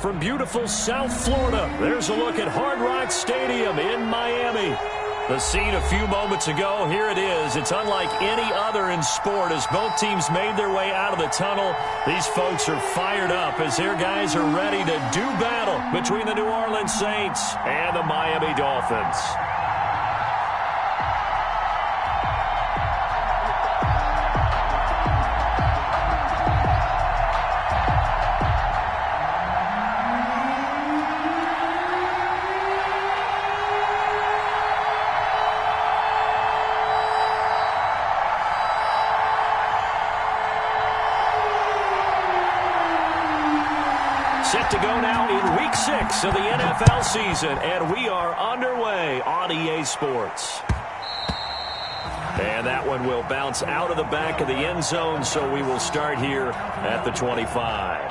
from beautiful South Florida. There's a look at Hard Rock Stadium in Miami. The scene a few moments ago, here it is. It's unlike any other in sport as both teams made their way out of the tunnel. These folks are fired up as their guys are ready to do battle between the New Orleans Saints and the Miami Dolphins. Set to go now in Week 6 of the NFL season, and we are underway on EA Sports. And that one will bounce out of the back of the end zone, so we will start here at the 25.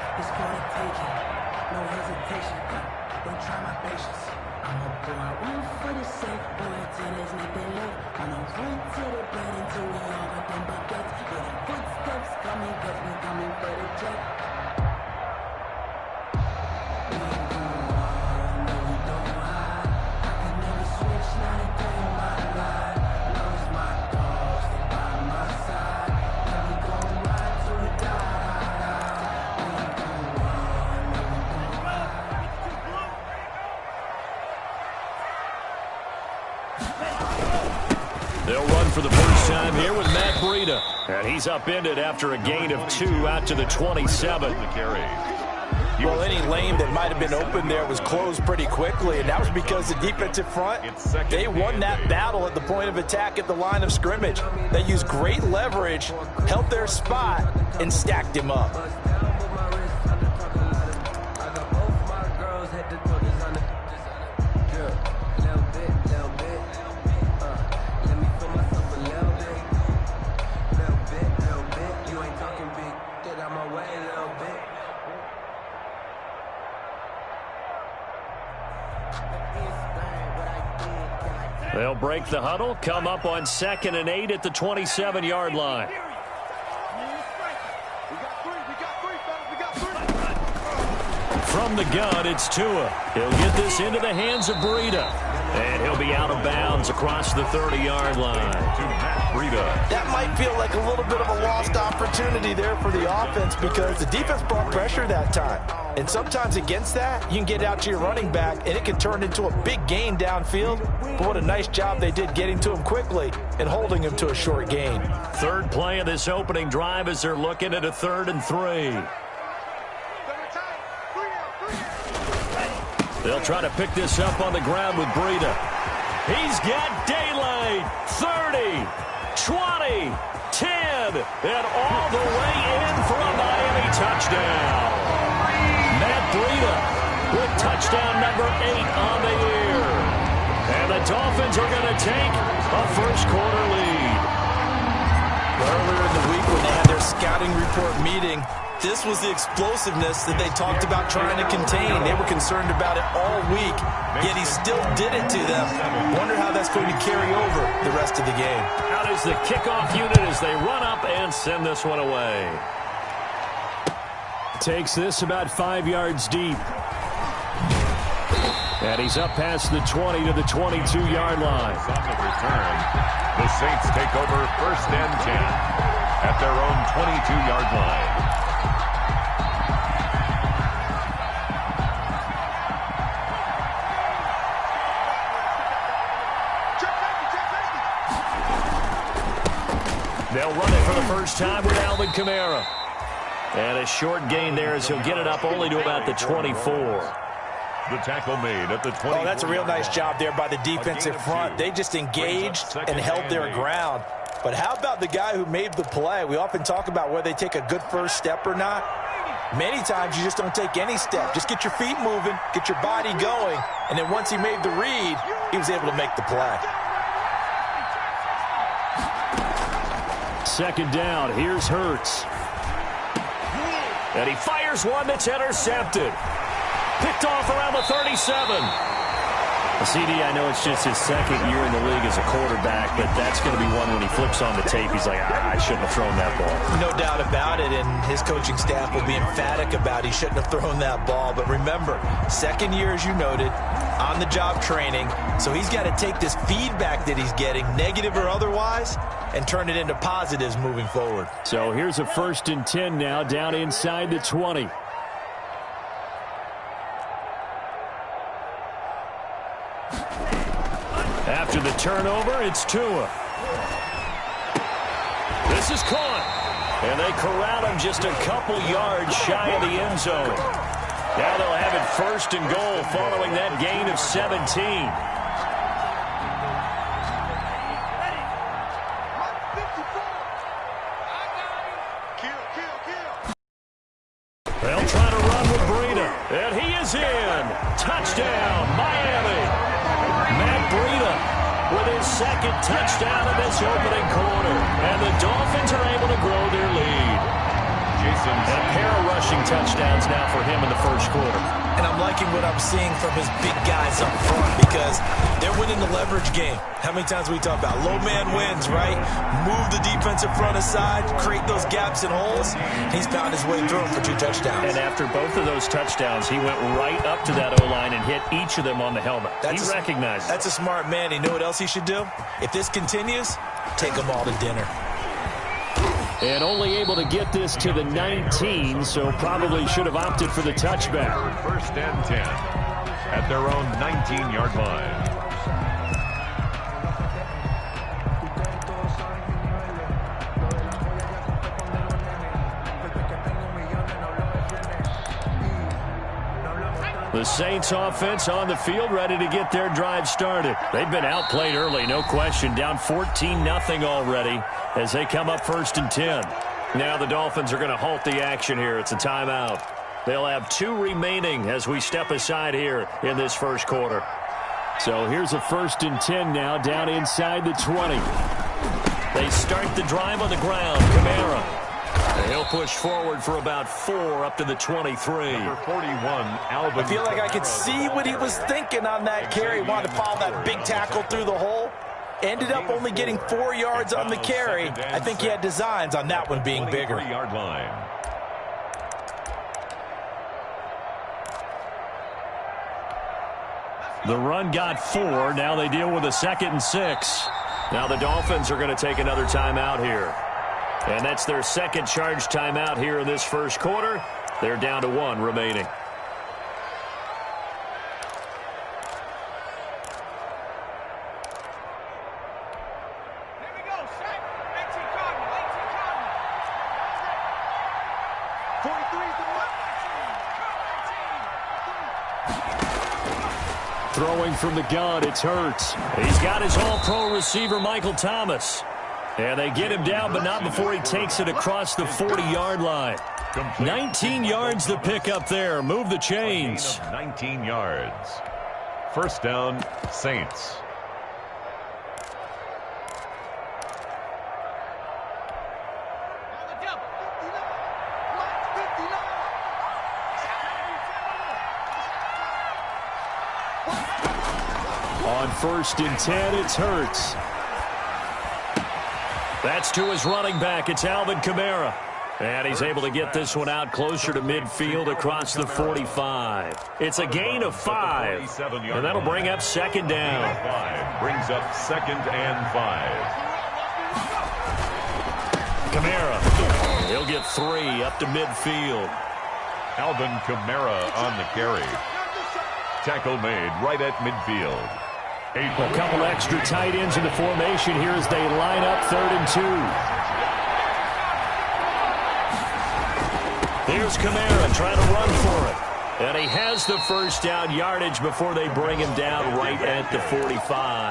They'll run for the first time here with Matt Breida. And he's upended after a gain of 2 out to the 27. Well, any lane that might have been open there was closed pretty quickly, and that was because the defensive front, they won that battle at the point of attack at the line of scrimmage. They used great leverage, held their spot, and stacked him up. They'll break the huddle, come up on 2nd and 8 at the 27-yard line. From the gun, it's Tua. He'll get this into the hands of Breida. And he'll be out of bounds across the 30-yard line. That might feel like a little bit of a lost opportunity there for the offense because the defense brought pressure that time. And sometimes against that, you can get out to your running back, and it can turn into a big gain downfield. But what a nice job they did getting to him quickly and holding him to a short gain. Third play of this opening drive as they're looking at a 3rd and 3. They'll try to pick this up on the ground with Breida. He's got daylight. 30, 20, 10, and all the way in for a Miami touchdown. Matt Breida with touchdown number 8 on the year. And the Dolphins are going to take a first-quarter lead. Earlier in the week when they had their scouting report meeting, this was the explosiveness that they talked about trying to contain. They were concerned about it all week, yet he still did it to them. Wonder how that's going to carry over the rest of the game. Out is the kickoff unit as they run up and send this one away. Takes this about 5 yards deep. And he's up past the 20 to the 22-yard line. On the return, the Saints take over 1st and 10 at their own 22-yard line. They'll run it for the first time with Alvin Kamara. And a short gain there as he'll get it up only to about the 24. The tackle made at the 20. Oh, that's a real nice job there by the defensive front. They just engaged and held their ground. But how about the guy who made the play? We often talk about whether they take a good first step or not. Many times you just don't take any step. Just get your feet moving, get your body going, and then once he made the read, he was able to make the play. 2nd down, here's Hurts. And he fires one that's intercepted. Picked off around the 37. CD, I know it's just his second year in the league as a quarterback, but that's going to be one when he flips on the tape. He's like, I shouldn't have thrown that ball. No doubt about it, and his coaching staff will be emphatic about he shouldn't have thrown that ball. But remember, second year, as you noted, on-the-job training, so he's got to take this feedback that he's getting, negative or otherwise, and turn it into positives moving forward. So here's a 1st and 10 now, down inside the 20. After the turnover, it's Tua. This is caught. And they corral him just a couple yards shy of the end zone. Now they'll have it 1st and goal following that gain of 17. They'll try to run with Breida. And he is in. Touchdown, Miami. Matt Breida with his 2nd touchdown in this opening quarter. And the Dolphins are able to grow their lead. And a pair of rushing touchdowns now for him in the 1st quarter. And I'm liking what I'm seeing from his big guys up front because they're winning the leverage game. How many times we talk about low man wins, right? Move the defensive front aside, create those gaps and holes. He's found his way through them for 2 touchdowns. And after both of those touchdowns, he went right up to that O-line and hit each of them on the helmet. He recognized it. That's a smart man. He knew what else he should do. If this continues, take them all to dinner. And only able to get this to the 19, so probably should have opted for the touchback. 1st and 10 at their own 19-yard line. The Saints offense on the field, ready to get their drive started. They've been outplayed early, no question. Down 14-0 already as they come up 1st and 10. Now the Dolphins are going to halt the action here. It's a timeout. They'll have 2 remaining as we step aside here in this 1st quarter. So here's a 1st and 10 now, down inside the 20. They start the drive on the ground. Kamara. He'll push forward for about 4 up to the 23. Number 41, Alvin. I feel like I could see what he was thinking on that carry. He wanted to follow that big tackle through the hole. Ended up only getting 4 yards on the carry. I think he had designs on that one being bigger. 23-yard line. The run got 4. Now they deal with a 2nd and 6. Now the Dolphins are going to take another timeout here. And that's their 2nd charge timeout here in this 1st quarter. They're down to 1 remaining. Throwing from the gun, it's Hurts. He's got his all-pro receiver, Michael Thomas. And they get him down, but not before he takes it across the 40-yard line. 19 yards to pick up there. Move the chains. 19 yards. 1st down, Saints. On 1st and 10, it's Hurts. That's to his running back. It's Alvin Kamara. And he's able to get this one out closer to midfield across the 45. It's a gain of 5. And that'll bring up 2nd down. Brings up 2nd and 5. Kamara. He'll get 3 up to midfield. Alvin Kamara on the carry. Tackle made right at midfield. A couple extra tight ends in the formation here as they line up 3rd and 2. Here's Kamara trying to run for it. And he has the 1st down yardage before they bring him down right at the 45.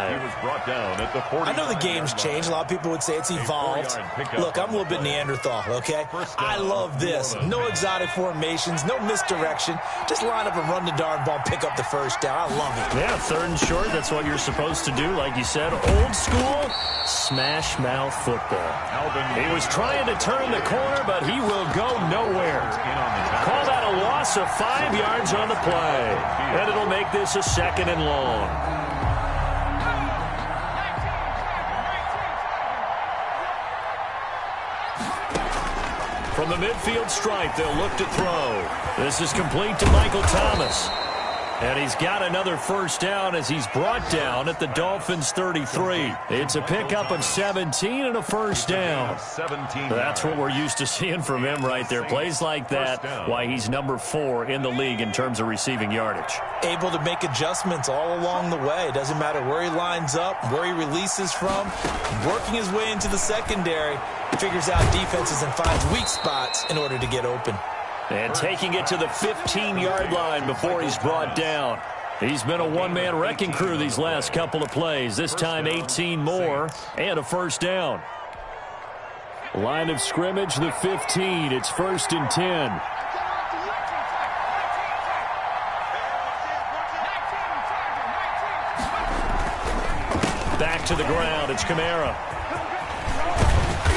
He was brought down at the 40. I know the game's changed. A lot of people would say it's evolved. Look, I'm a little bit Neanderthal, okay? I love this. No exotic formations, no misdirection. Just line up and run the darn ball, pick up the 1st down. I love it. Yeah, 3rd and short, that's what you're supposed to do. Like you said, old school, smash mouth football. He was trying to turn the corner, but he will go nowhere. Call that a loss of 5 yards on the play. And it'll make this a 2nd and long. from the midfield stripe, they'll look to throw. This is complete to Michael Thomas. And he's got another first down as he's brought down at the Dolphins' 33. It's a pickup of 17 and a first down. That's what we're used to seeing from him right there. Plays like that, why he's number 4 in the league in terms of receiving yardage. Able to make adjustments all along the way. Doesn't matter where he lines up, where he releases from. Working his way into the secondary, figures out defenses and finds weak spots in order to get open. And taking it to the 15-yard line before he's brought down. He's been a one-man wrecking crew these last couple of plays. This time 18 more and a first down. Line of scrimmage, the 15. It's 1st and 10. Back to the ground. It's Kamara.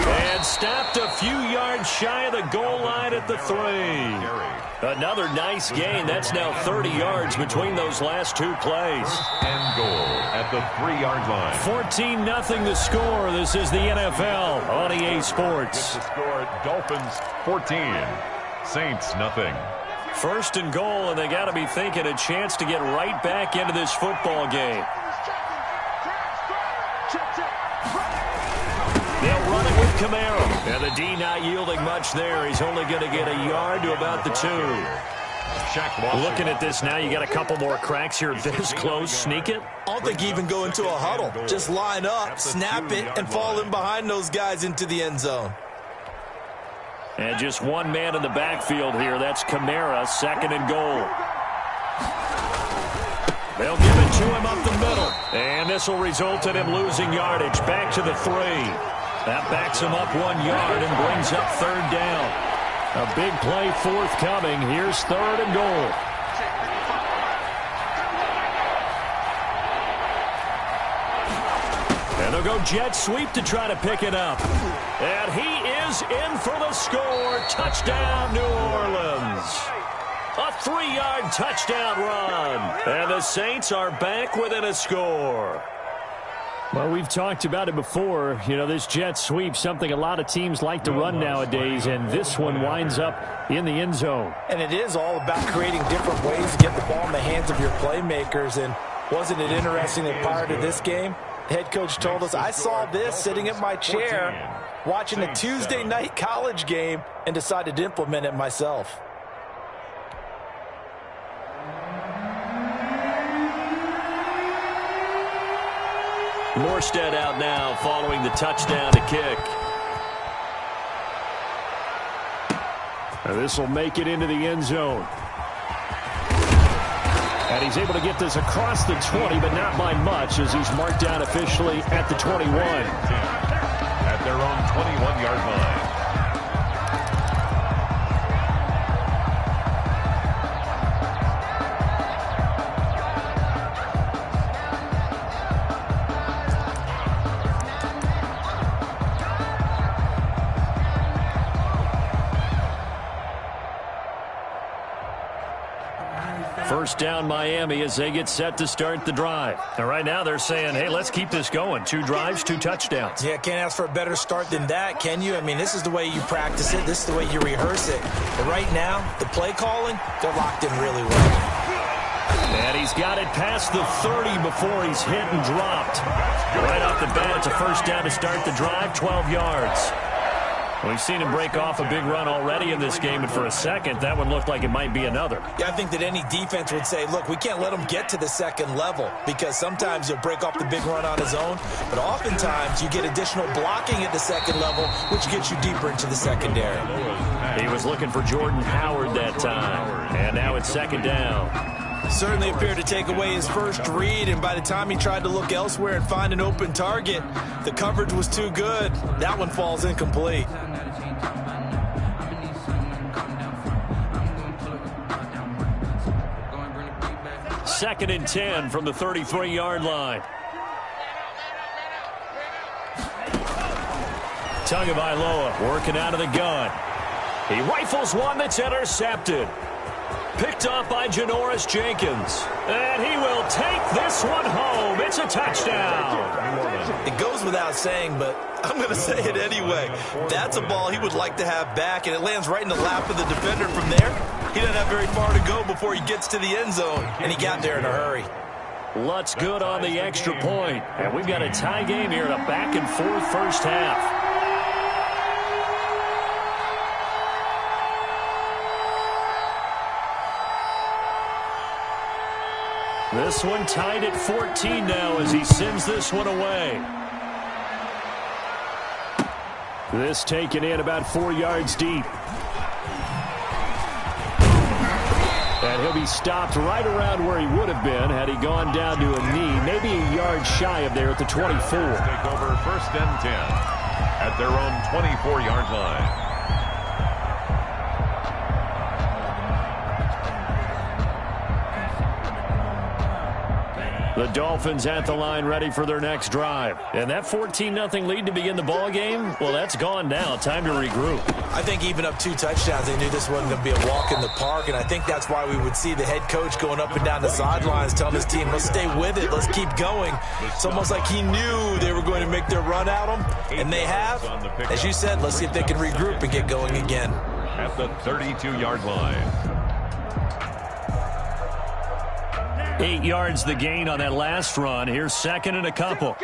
And stopped a few yards shy of the goal line at the 3. Another nice gain. That's now 30 yards between those last 2 plays. And goal at the 3-yard line. 14-0 the score. This is the NFL on EA Sports. The score, Dolphins 14, Saints nothing. 1st and goal, and they got to be thinking a chance to get right back into this football game. They'll run it with Kamara. And the D not yielding much there. He's only going to get a yard to about the 2. Looking at this now, you got a couple more cracks here. This close, sneak it. I don't think you even go into a huddle. Just line up, snap it, and fall in behind those guys into the end zone. And just one man in the backfield here. That's Kamara, 2nd and goal. They'll give it to him up the middle. And this will result in him losing yardage. Back to the 3. That backs him up 1 yard and brings up 3rd down. A big play forthcoming. Here's 3rd and goal. And they'll go jet sweep to try to pick it up. And he is in for the score. Touchdown, New Orleans. A 3-yard touchdown run. And the Saints are back within a score. Well, we've talked about it before. You know, this jet sweep, something a lot of teams like to run nowadays, and this one winds up in the end zone. And it is all about creating different ways to get the ball in the hands of your playmakers. And wasn't it interesting that prior to this game, the head coach told us, I saw this sitting at my chair watching a Tuesday night college game and decided to implement it myself. Morstead out now following the touchdown to kick. And this will make it into the end zone. And he's able to get this across the 20, but not by much as he's marked down officially at the 21. At their own 21-yard line. First down Miami as they get set to start the drive. And right now they're saying, hey, let's keep this going. 2 drives, 2 touchdowns. Yeah, can't ask for a better start than that, can you? I mean, this is the way you practice it. This is the way you rehearse it. But right now, the play calling, they're locked in really well. And he's got it past the 30 before he's hit and dropped. Right off the bat, it's a first down to start the drive, 12 yards. We've seen him break off a big run already in this game, and for a second, that one looked like it might be another. Yeah, I think that any defense would say, look, we can't let him get to the second level because sometimes he'll break off the big run on his own, but oftentimes you get additional blocking at the second level, which gets you deeper into the secondary. He was looking for Jordan Howard that time, and now it's 2nd down. Certainly appeared to take away his first read, and by the time he tried to look elsewhere and find an open target, the coverage was too good. That one falls incomplete. Second and 10 from the 33-yard line. Tagovailoa working out of the gun. He rifles one that's intercepted. Picked off by Janoris Jenkins. And he will take this one home. It's a touchdown. It goes without saying, but I'm going to say it anyway. That's a ball he would like to have back, and it lands right in the lap of the defender from there. He doesn't have very far to go before he gets to the end zone, and he got there in a hurry. Lutz good on the extra point. And we've got a tie game here in a back-and-forth first half. This one tied at 14 now as he sends this one away. This taken in about 4 yards deep. And he'll be stopped right around where he would have been had he gone down to a knee, maybe a yard shy of there at the 24. Take over first and 10 at their own 24-yard line. The Dolphins at the line ready for their next drive. And that 14-0 lead to begin the ball game, well, that's gone now. Time to regroup. I think even up 2 touchdowns, they knew this wasn't going to be a walk in the park, and I think that's why we would see the head coach going up and down the sidelines telling his team, let's stay with it, let's keep going. It's almost like he knew they were going to make their run at him, and they have. As you said, let's see if they can regroup and get going again. At the 32-yard line. 8 yards the gain on that last run. Here's second and a couple.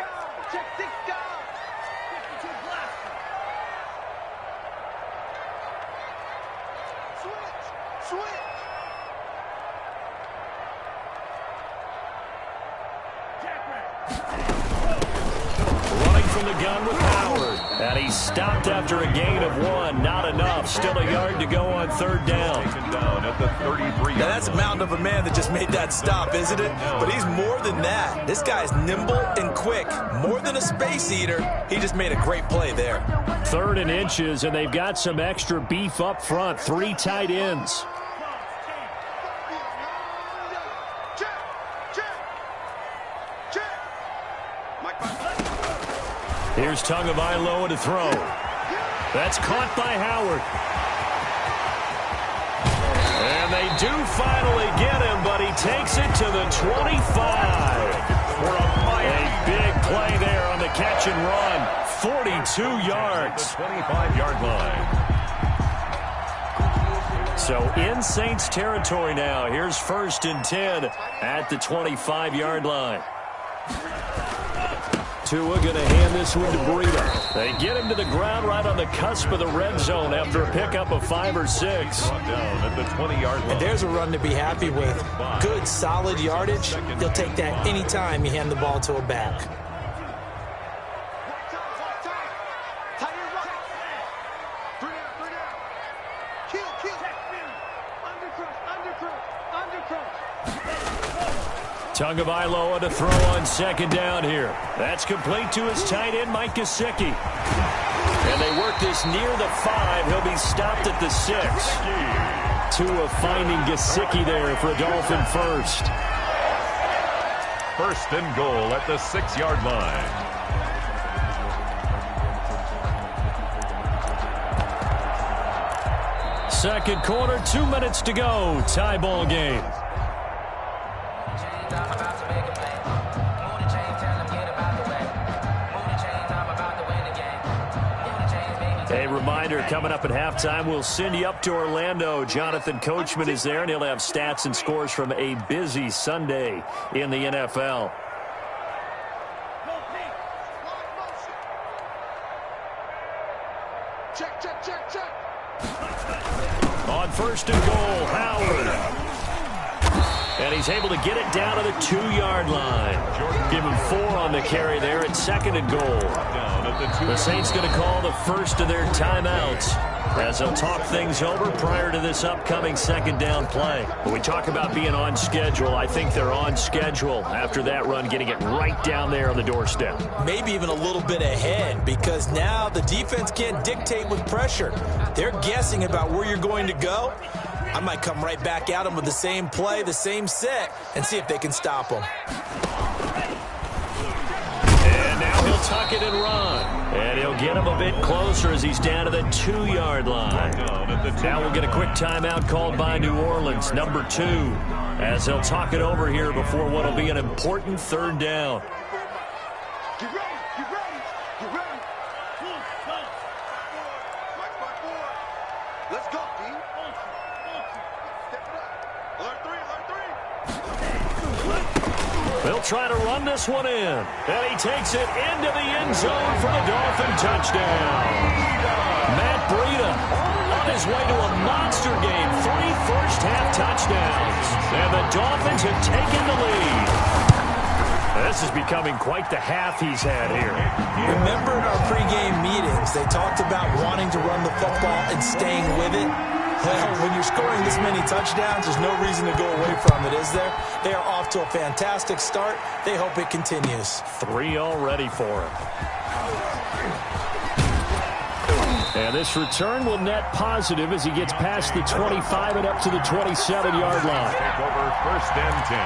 Running from the gun with Howard. And he stopped after a gain of 1. Not enough. Still a yard to go on third down. Taken down at the 33. Now, that's a mountain of a man that just made that stop, isn't it? But he's more than that. This guy's nimble and quick. More than a space eater. He just made a great play there. 3rd and inches, and they've got some extra beef up front. 3 tight ends. Here's Tagovailoa to throw. That's caught by Howard. And they do finally get him, but he takes it to the 25. A big play there on the catch and run. 42 yards. The 25-yard line. So in Saints territory now. Here's 1st and 10 at the 25-yard line. Tua going to hand this one to Breida. They get him to the ground right on the cusp of the red zone after a pickup of 5 or 6. Brought down at the 20-yard line. And there's a run to be happy with. Good, solid yardage. He'll take that any time you hand the ball to a back. Tagovailoa to throw on 2nd down here. That's complete to his tight end, Mike Gesicki. And they work this near the 5. He'll be stopped at the 6. Tua finding Gesicki there for a Dolphin first. 1st and goal at the 6-yard line. Second quarter, 2 minutes to go. Tie ball game. A reminder, coming up at halftime, we'll send you up to Orlando. Jonathan Coachman is there, and he'll have stats and scores from a busy Sunday in the NFL. On 1st and goal, Howard. And he's able to get it down to the 2-yard line. Give him 4 on the carry there at 2nd and goal. The Saints going to call the first of their timeouts as they'll talk things over prior to this upcoming 2nd down play. When we talk about being on schedule, I think they're on schedule after that run, getting it right down there on the doorstep. Maybe even a little bit ahead, because now the defense can't dictate with pressure. They're guessing about where you're going to go. I might come right back at them with the same play, the same set, and see if they can stop them. And now he'll tuck it and run. And he'll get him a bit closer as he's down to the 2-yard line. Now we'll get a quick timeout called by New Orleans, number 2, as they'll talk it over here before what will be an important 3rd down. Get ready, get ready, get ready. Let's go, D. Step it up. Alert 3, alert 3. They'll try to run this one in. And he takes it into the end zone for the Dolphin touchdown. Matt Breida on his way to a monster game. 3 first-half touchdowns. And the Dolphins have taken the lead. This is becoming quite the half he's had here. Remember in our pregame meetings, they talked about wanting to run the football and staying with it. Well, when you're scoring this many touchdowns, there's no reason to go away from it, is there? They are off to a fantastic start. They hope it continues. 3 already for him. And this return will net positive as he gets past the 25 and up to the 27-yard line. Take over 1st and 10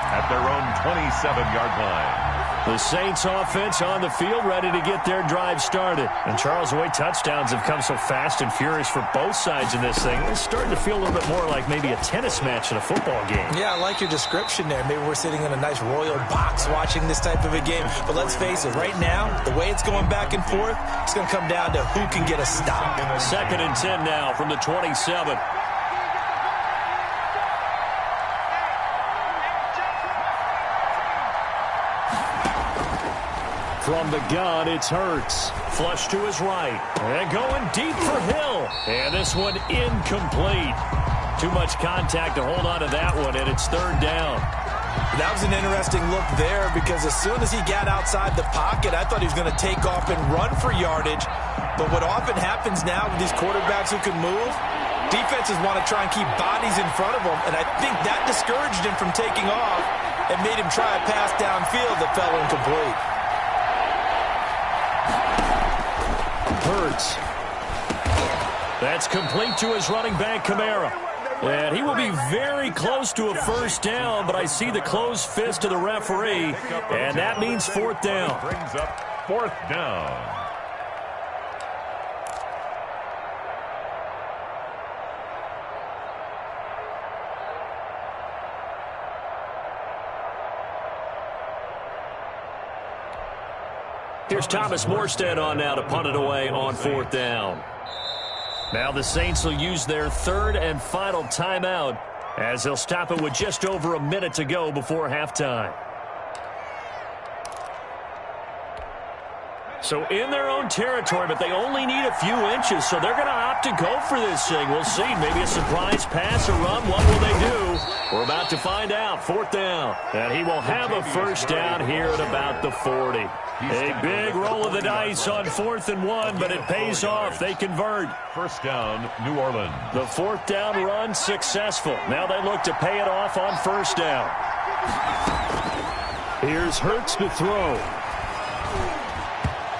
at their own 27-yard line. The Saints offense on the field ready to get their drive started. And Charles, the way touchdowns have come so fast and furious for both sides in this thing, it's starting to feel a little bit more like maybe a tennis match in a football game. Yeah, I like your description there. Maybe we're sitting in a nice royal box watching this type of a game. But let's face it, right now, the way it's going back and forth, it's going to come down to who can get a stop. 2nd and 10 now from the 27. From the gun, it's Hurts. Flush to his right. And going deep for Hill. And this one incomplete. Too much contact to hold on to that one, and it's 3rd down. That was an interesting look there because as soon as he got outside the pocket, I thought he was going to take off and run for yardage. But what often happens now with these quarterbacks who can move, defenses want to try and keep bodies in front of them, and I think that discouraged him from taking off and made him try a pass downfield that fell incomplete. Hurts. That's complete to his running back, Kamara. And he will be very close to a 1st down, but I see the closed fist of the referee, and that means 4th down. Brings up 4th down. Here's Thomas Morstead on now to punt it away on 4th down. Now the Saints will use their 3rd and final timeout as they'll stop it with just over a minute to go before halftime. So in their own territory, but they only need a few inches, so they're going to opt to go for this thing. We'll see. Maybe a surprise pass or run. What will they do? We're about to find out. 4th down. And he will have a 1st down here at about the 40. A big roll of the dice on 4th and 1, but it pays off. They convert. 1st down, New Orleans. The 4th down run successful. Now they look to pay it off on 1st down. Here's Hurts to throw.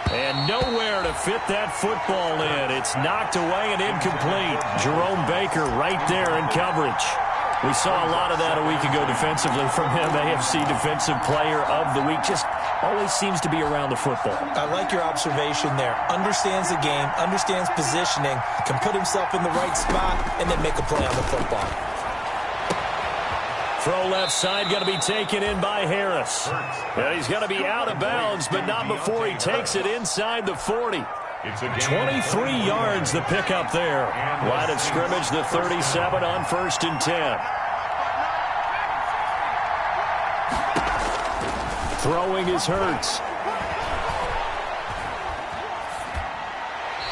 And nowhere to fit that football in. It's knocked away and incomplete. Jerome Baker right there in coverage. We saw a lot of that a week ago defensively from him. AFC Defensive Player of the Week. Just always seems to be around the football. I like your observation there. Understands the game, understands positioning, can put himself in the right spot, and then make a play on the football. Throw left side, going to be taken in by Harris. And he's going to be out of bounds, but not before he takes it inside the 40. 23 yards the pickup there. Line of scrimmage, the 37 on 1st and 10. Throwing is Hurts.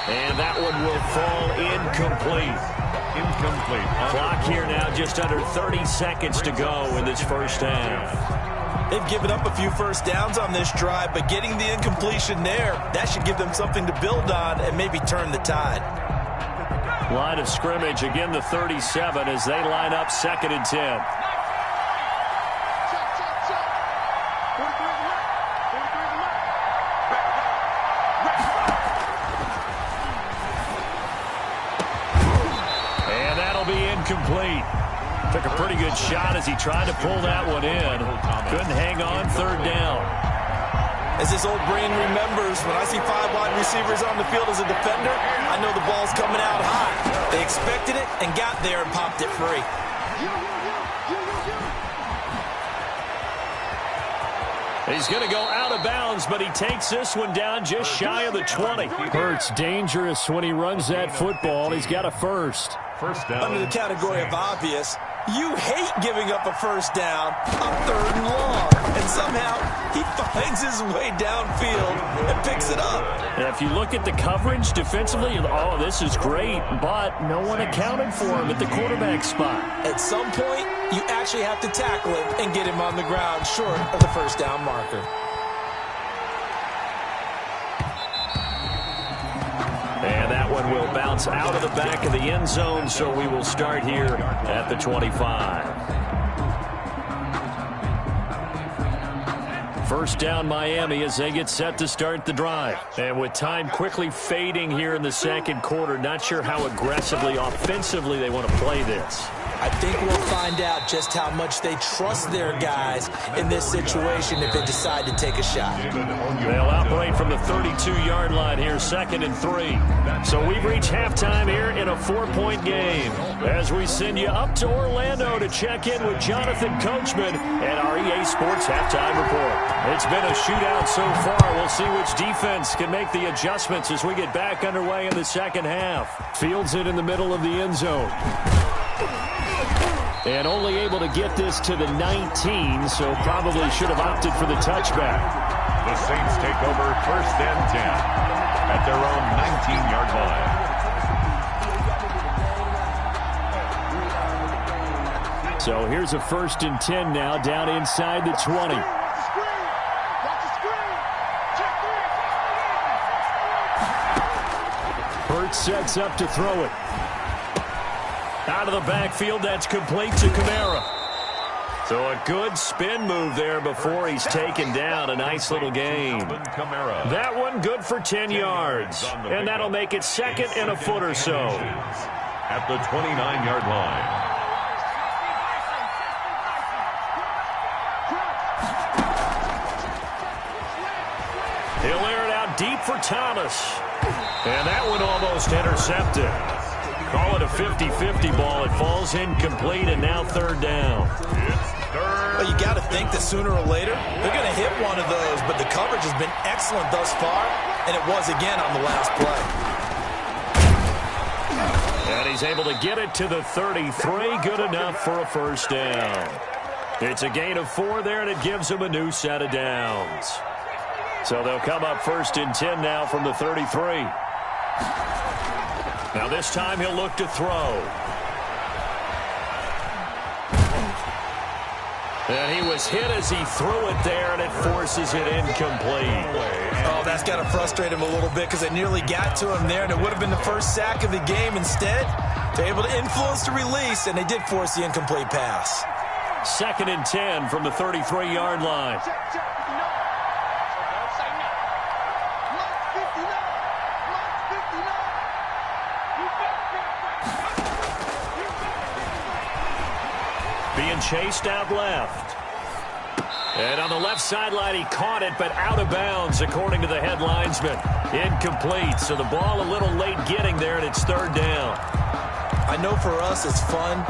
And that one will fall incomplete. Clock here now, just under 30 seconds to go in this 1st half. They've given up a few 1st downs on this drive, but getting the incompletion there, that should give them something to build on and maybe turn the tide. Line of scrimmage, again the 37 as they line up 2nd and 10. Complete. Took a pretty good shot as he tried to pull that one in. Couldn't hang on 3rd down. As this old brain remembers, when I see 5 wide receivers on the field as a defender, I know the ball's coming out high. They expected it and got there and popped it free. He's going to go out of bounds, but he takes this one down just shy of the 20. Hurts dangerous when he runs that football. He's got a first. First down. Under the category of obvious, you hate giving up a first down on 3rd and long. And somehow he finds his way downfield and picks it up. And if you look at the coverage defensively, oh, this is great, but no one accounted for him at the quarterback spot. At some point, you actually have to tackle him and get him on the ground short of the first down marker. And that one will bounce out of the back of the end zone, so we will start here at the 25. First down Miami as they get set to start the drive. And with time quickly fading here in the second quarter, not sure how aggressively, offensively they want to play this. I think we'll find out just how much they trust their guys in this situation if they decide to take a shot. They'll operate from the 32-yard line here, 2nd and 3. So we've reached halftime here in a 4-point game as we send you up to Orlando to check in with Jonathan Coachman and our EA Sports Halftime Report. It's been a shootout so far. We'll see which defense can make the adjustments as we get back underway in the second half. Fields it in the middle of the end zone. And only able to get this to the 19, so probably should have opted for the touchback. The Saints take over 1st and 10 at their own 19-yard line. So here's a 1st and 10 now, down inside the 20. Hurts sets up to throw it. Out of the backfield, that's complete to Kamara. So a good spin move there before he's taken down. A nice little gain. That one good for 10 yards. And that'll make it 2nd and a foot or so. At the 29-yard line. He'll air it out deep for Thomas. And that one almost intercepted. Call it a 50-50 ball. It falls incomplete, and now 3rd down. Well, you got to think that sooner or later they're going to hit one of those, but the coverage has been excellent thus far, and it was again on the last play. And he's able to get it to the 33. Good enough for a first down. It's a gain of 4 there, and it gives him a new set of downs. So they'll come up 1st and 10 now from the 33. Now this time he'll look to throw. And he was hit as he threw it there, and it forces it incomplete. Oh, that's got to frustrate him a little bit because it nearly got to him there, and it would have been the first sack of the game. Instead, they're able to influence the release, and they did force the incomplete pass. 2nd and 10 from the 33-yard line. Being chased out left. And on the left sideline, he caught it, but out of bounds, according to the head linesman. Incomplete, so the ball a little late getting there, and it's 3rd down. I know for us it's fun,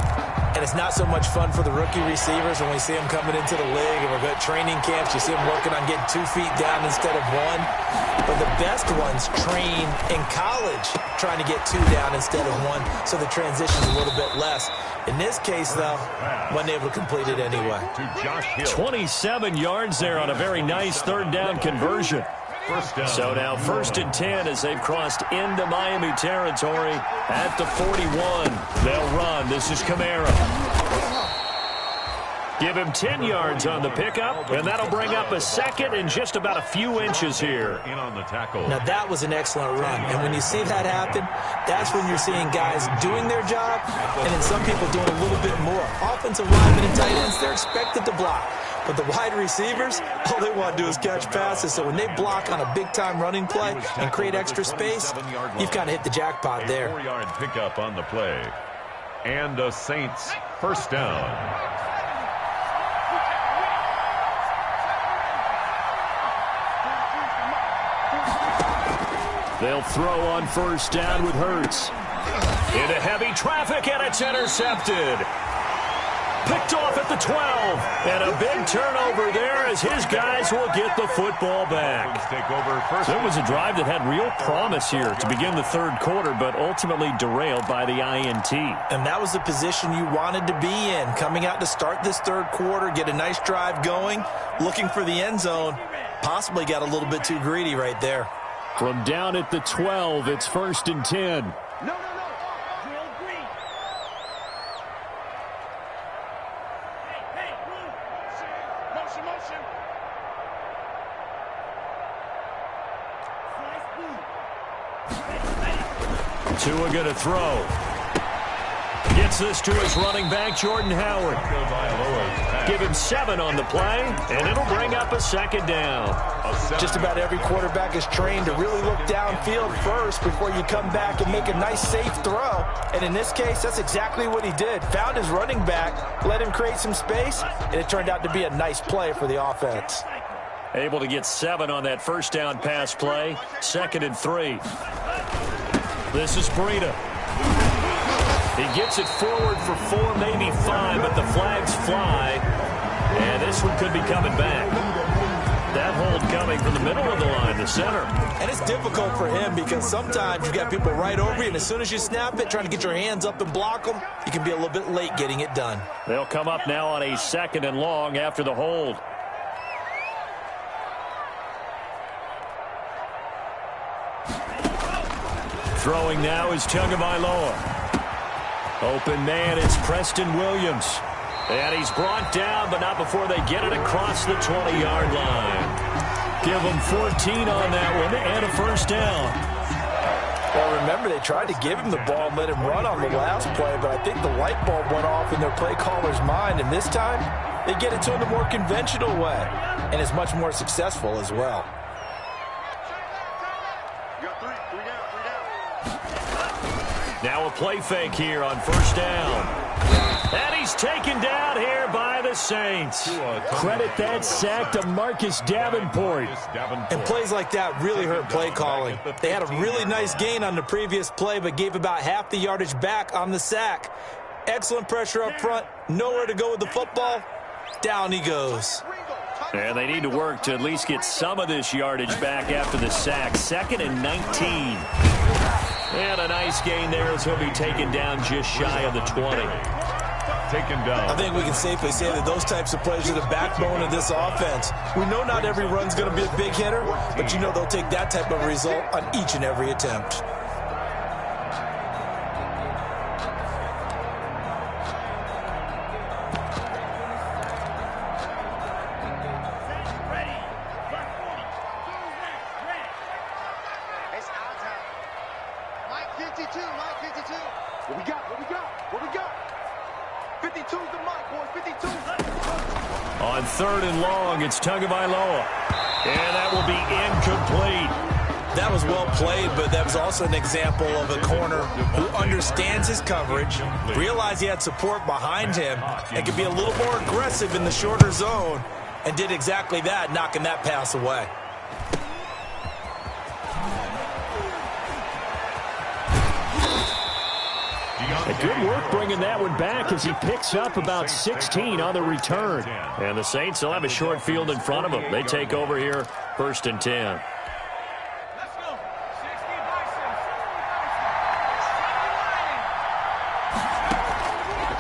and it's not so much fun for the rookie receivers when we see them coming into the league, and we're at training camps. You see them working on getting 2 feet down instead of 1. But the best ones train in college trying to get 2 down instead of 1, so the transition's a little bit less. In this case, though, wasn't able to complete it anyway. 27 yards there on a very nice 3rd down conversion. So now 1st and 10 as they've crossed into Miami territory at the 41. They'll run. This is Kamara. Give him 10 yards on the pickup, and that'll bring up a 2nd and just about a few inches here. Now, that was an excellent run, and when you see that happen, that's when you're seeing guys doing their job, and then some people doing a little bit more. Offensive linemen and tight ends, they're expected to block. But the wide receivers, all they want to do is catch passes. So when they block on a big-time running play and create extra space, you've kind of hit the jackpot there. 4-yard pickup on the play. And a Saints first down. They'll throw on first down with Hurts. Into heavy traffic, and it's intercepted. Picked off at the 12. And a big turnover there as his guys will get the football back. So it was a drive that had real promise here to begin the third quarter, but ultimately derailed by the INT. And that was the position you wanted to be in. Coming out to start this third quarter, get a nice drive going, looking for the end zone. Possibly got a little bit too greedy right there. From down at the 12, it's 1st and 10. No. Drill green. Hey, blue. Motion. Slice blue. Tua going to throw. Gets this to his running back, Jordan Howard. Give him 7 on the play, and it'll bring up a second down. Just about every quarterback is trained to really look downfield first before you come back and make a nice, safe throw. And in this case, that's exactly what he did. Found his running back, let him create some space, and it turned out to be a nice play for the offense. Able to get 7 on that first down pass play. 2nd and 3. This is Breida. He gets it forward for 4, maybe 5, but the flags fly. And this one could be coming back. That hold coming from the middle of the line, the center. And it's difficult for him because sometimes you've got people right over you, and as soon as you snap it, trying to get your hands up and block them, you can be a little bit late getting it done. They'll come up now on a 2nd and long after the hold. Throwing now is Tagovailoa. Open man, it's Preston Williams. And he's brought down, but not before they get it across the 20-yard line. Give them 14 on that one and a first down. Well, remember, they tried to give him the ball and let him run on the last play, but I think the light bulb went off in their play caller's mind, and this time they get it to him the more conventional way, and it's much more successful as well. You got 3 down. Now a play fake here on first down. And he's taken down here by the Saints. Credit that sack to Marcus Davenport. And plays like that really hurt play calling. They had a really nice gain on the previous play, but gave about half the yardage back on the sack. Excellent pressure up front. Nowhere to go with the football. Down he goes. And they need to work to at least get some of this yardage back after the sack. 2nd and 19. And a nice gain there as he'll be taken down just shy of the 20. Taken down. I think we can safely say that those types of plays are the backbone of this offense. We know not every run's going to be a big hitter, but you know they'll take that type of result on each and every attempt. What we got? 52's the mic, boys. 52. On 3rd and long, it's Tagovailoa. And that will be incomplete. That was well played, but that was also an example of a corner who understands his coverage, realized he had support behind him, and could be a little more aggressive in the shorter zone, and did exactly that, knocking that pass away. Good work bringing that one back as he picks up about 16 on the return. And the Saints will have a short field in front of them. They take over here, 1st and 10.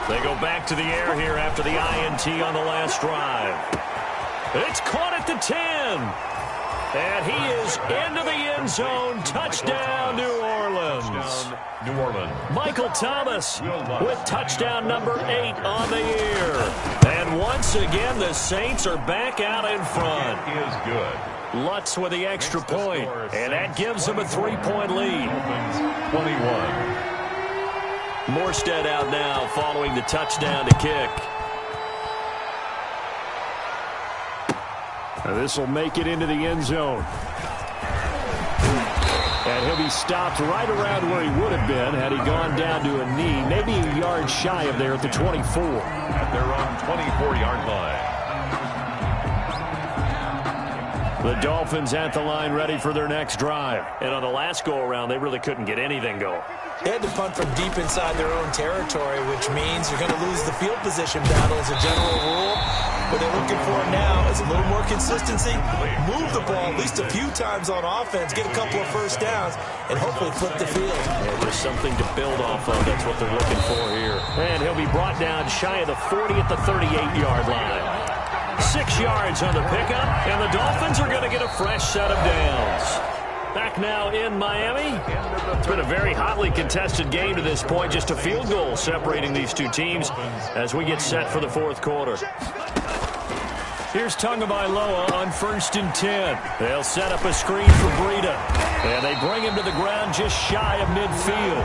They go back to the air here after the INT on the last drive. It's caught at the 10. And he is into the end zone. Touchdown, New Orleans. New Orleans. Michael Thomas with touchdown number 8 on the year. And once again, the Saints are back out in front. It is good. Lutz with the extra point, and that gives them a 3-point lead. 21. Morstead out now following the touchdown to kick. This will make it into the end zone. And he'll be stopped right around where he would have been had he gone down to a knee, maybe a yard shy of there at the 24. At their own 24-yard line. The Dolphins at the line ready for their next drive. And on the last go-around, they really couldn't get anything going. They had to punt from deep inside their own territory, which means you're going to lose the field position battle as a general rule. What they're looking for now is a little more consistency, move the ball at least a few times on offense, get a couple of first downs, and hopefully flip the field. Yeah, there's something to build off of. That's what they're looking for here. And he'll be brought down shy of the 40 at the 38-yard line. 6 yards on the pickup, and the Dolphins are going to get a fresh set of downs. Back now in Miami. It's been a very hotly contested game to this point. Just a field goal separating these two teams as we get set for the fourth quarter. Here's Tagovailoa on 1st and 10. They'll set up a screen for Breida. And they bring him to the ground just shy of midfield.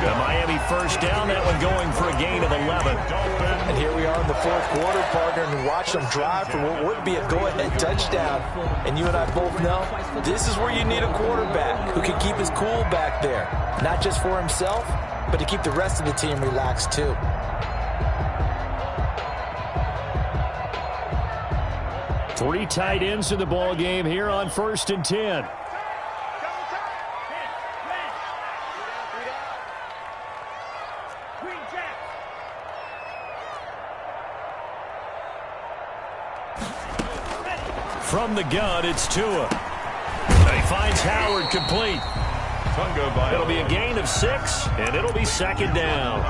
The Miami first down, that one going for a gain of 11. And here we are in the fourth quarter, partner, and watch them drive for what would be a go-ahead touchdown. And you and I both know this is where you need a quarterback who can keep his cool back there. Not just for himself, but to keep the rest of the team relaxed too. Three tight ends in the ball game here on 1st and 10. From the gun, it's Tua. He finds Howard complete. It'll be a gain of 6, and it'll be 2nd down.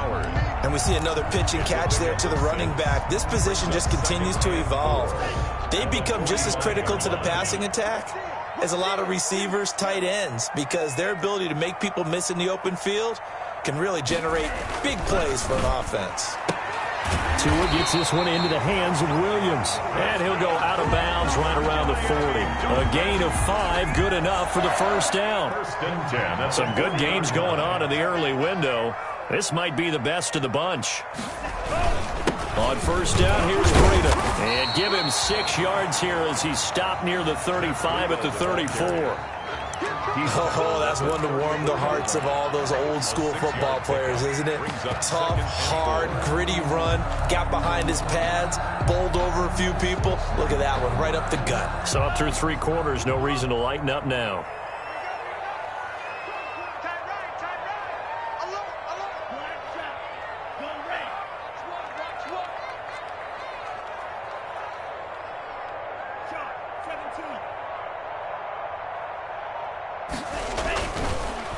And we see another pitch and catch there to the running back. This position just continues to evolve. They become just as critical to the passing attack as a lot of receivers, tight ends, because their ability to make people miss in the open field can really generate big plays for an offense. Tua gets this one into the hands of Williams. And he'll go out of bounds right around the 40. A gain of 5, good enough for the first down. Some good games going on in the early window. This might be the best of the bunch. On first down, here's Breida. And give him 6 yards here as he's stopped near the 35 at the 34. Oh, that's one to warm the hearts of all those old-school football players, isn't it? Tough, hard, gritty run, got behind his pads, bowled over a few people. Look at that one, right up the gut. So up through 3 quarters, no reason to lighten up now.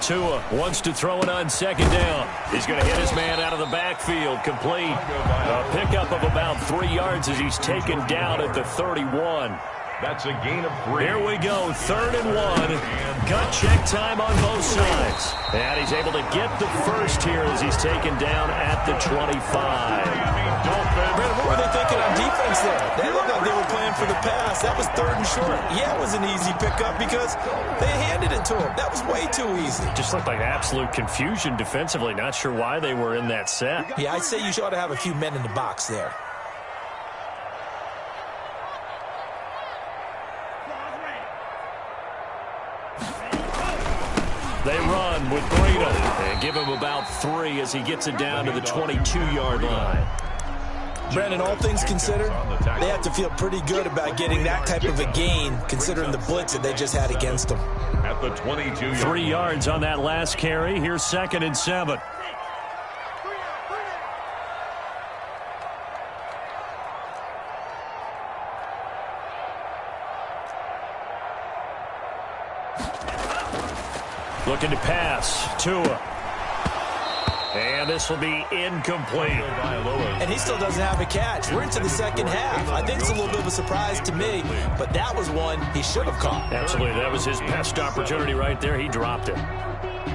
Tua wants to throw it on 2nd down. He's going to hit his man out of the backfield. Complete. A pickup of about 3 yards as he's taken down at the 31. That's a gain of 3. Here we go, 3rd and 1. Gut check time on both sides. And he's able to get the first here as he's taken down at the 25. Brandon, what were they thinking on defense there? They looked like they were playing for the pass. That was 3rd and short. Yeah, it was an easy pickup because they handed it to him. That was way too easy. Just looked like absolute confusion defensively. Not sure why they were in that set. Yeah, I'd say you ought to have a few men in the box there. They run with Breida and give him about 3 as he gets it down to the 22-yard line. Brandon, all things considered, they have to feel pretty good about getting that type of a gain considering the blitz that they just had against them. At the 22. 3 yards on that last carry. Here's 2nd and 7. Looking to pass. Tua. And this will be incomplete. And he still doesn't have a catch. We're into the second half. I think it's a little bit of a surprise to me, but that was one he should have caught. Absolutely. That was his best opportunity right there. He dropped it.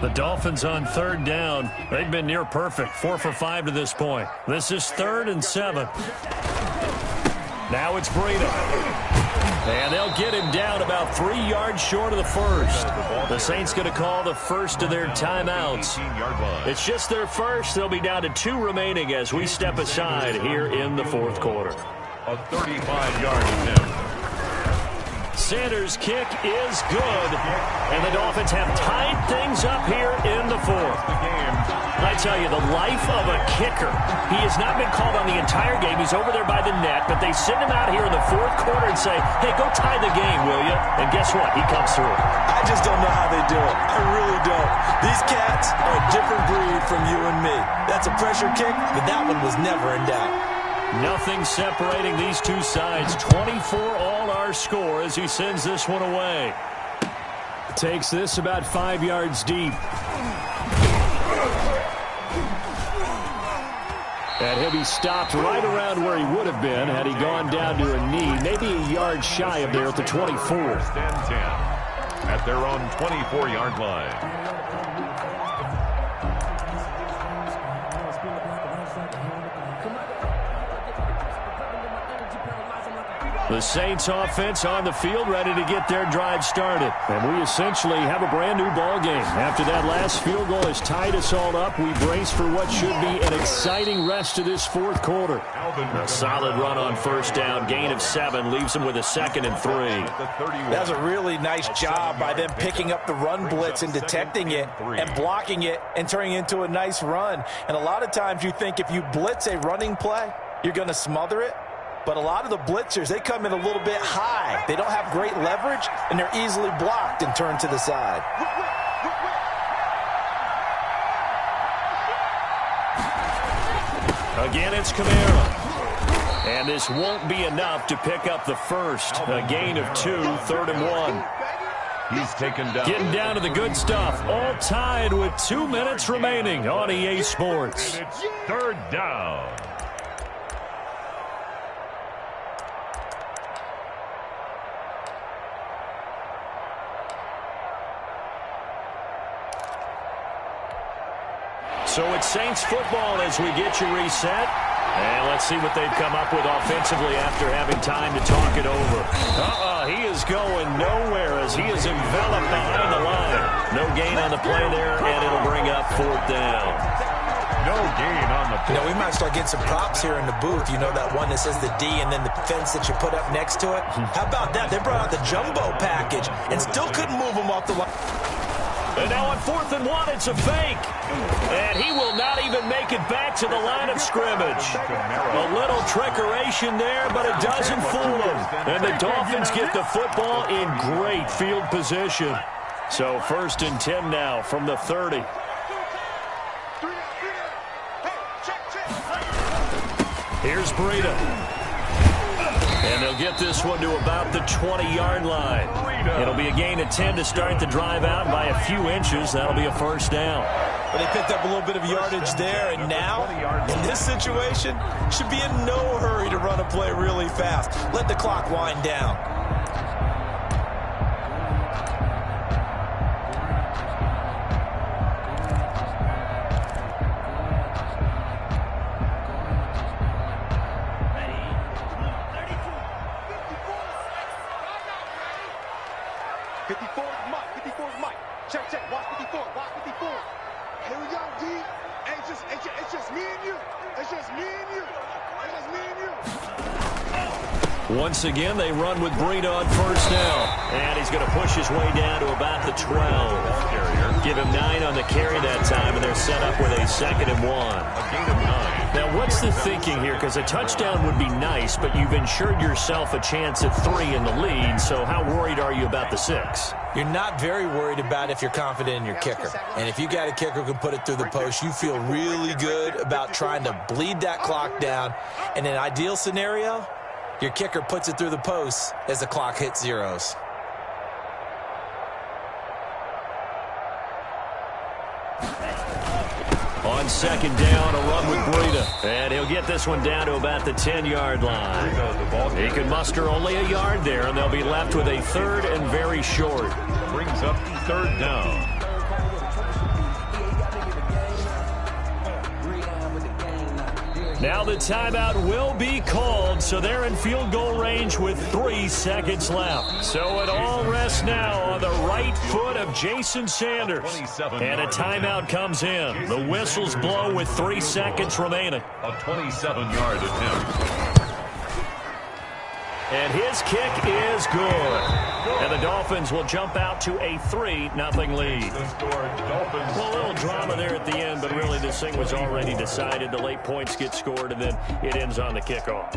The Dolphins on 3rd down. They've been near perfect. 4 for 5 to this point. This is 3rd and 7. Now it's Breida. And they'll get him down about 3 yards short of the first. The Saints going to call the first of their timeouts. It's just their first. They'll be down to 2 remaining as we step aside here in the fourth quarter. A 35-yard attempt. Sanders' kick is good. And the Dolphins have tied things up here in the fourth. I tell you, the life of a kicker. He has not been called on the entire game. He's over there by the net, but they send him out here in the fourth quarter and say, hey, go tie the game, will you? And guess what? He comes through. I just don't know how they do it. I really don't. These cats are a different breed from you and me. That's a pressure kick, but that one was never in doubt. Nothing separating these two sides. 24 all our score as he sends this one away. Takes this about 5 yards deep. And he'll be stopped right around where he would have been had he gone down to a knee, maybe a yard shy of there at the 24. First and 10 at their own 24-yard line. The Saints offense on the field, ready to get their drive started. And we essentially have a brand new ball game. After that last field goal has tied us all up, we brace for what should be an exciting rest of this fourth quarter. A solid run on first down, gain of 7, leaves them with a 2nd and 3. That was a really nice job by them picking up the run blitz and detecting it and blocking it and turning it into a nice run. And a lot of times you think if you blitz a running play, you're going to smother it. But a lot of the blitzers, they come in a little bit high. They don't have great leverage, and they're easily blocked and turned to the side. Again, it's Kamara. And this won't be enough to pick up the first. A gain of 2, 3rd and 1. He's taken down. Getting down to the good stuff. All tied with 2 minutes remaining on EA Sports. And it's 3rd down. So it's Saints football as we get you reset. And let's see what they've come up with offensively after having time to talk it over. He is going nowhere as he is enveloped behind the line. No gain on the play there, and it'll bring up 4th down. No gain on the play. You know, we might start getting some props here in the booth. You know that one that says the D and then the fence that you put up next to it? How about that? They brought out the jumbo package and still couldn't move them off the line. And now on 4th and 1, it's a fake. And he will not even make it back to the line of scrimmage. A little trickeration there, but it doesn't fool him. And the Dolphins get the football in great field position. So 1st and 10 now from the 30. Here's Breida. And they'll get this one to about the 20-yard line. It'll be a gain of 10 to start the drive out by a few inches. That'll be a 1st down. But they picked up a little bit of yardage there, and now, in this situation, should be in no hurry to run a play really fast. Let the clock wind down. Once again, they run with Breida on 1st down. And he's going to push his way down to about the 12. Give him 9 on the carry that time, and they're set up with a 2nd and 1. A gain of 9. Now, what's the thinking here? Because a touchdown would be nice, but you've ensured yourself a chance at 3 in the lead, so how worried are you about the 6? You're not very worried about if you're confident in your kicker. And if you got a kicker who can put it through the post, you feel really good about trying to bleed that clock down. In an ideal scenario, your kicker puts it through the post as the clock hits zeros. On 2nd down, a run with Breida. And he'll get this one down to about the 10-yard line. He can muster only a yard there, and they'll be left with a 3rd and very short. Brings up 3rd down. Now the timeout will be called, so they're in field goal range with 3 seconds left. So it all rests now on the right foot of Jason Sanders. And a timeout comes in. The whistles blow with 3 seconds remaining. A 27-yard attempt. And his kick is good. And the Dolphins will jump out to a 3-0 lead. Well, a little drama there at the end, but really this thing was already decided. The late points get scored, and then it ends on the kickoff.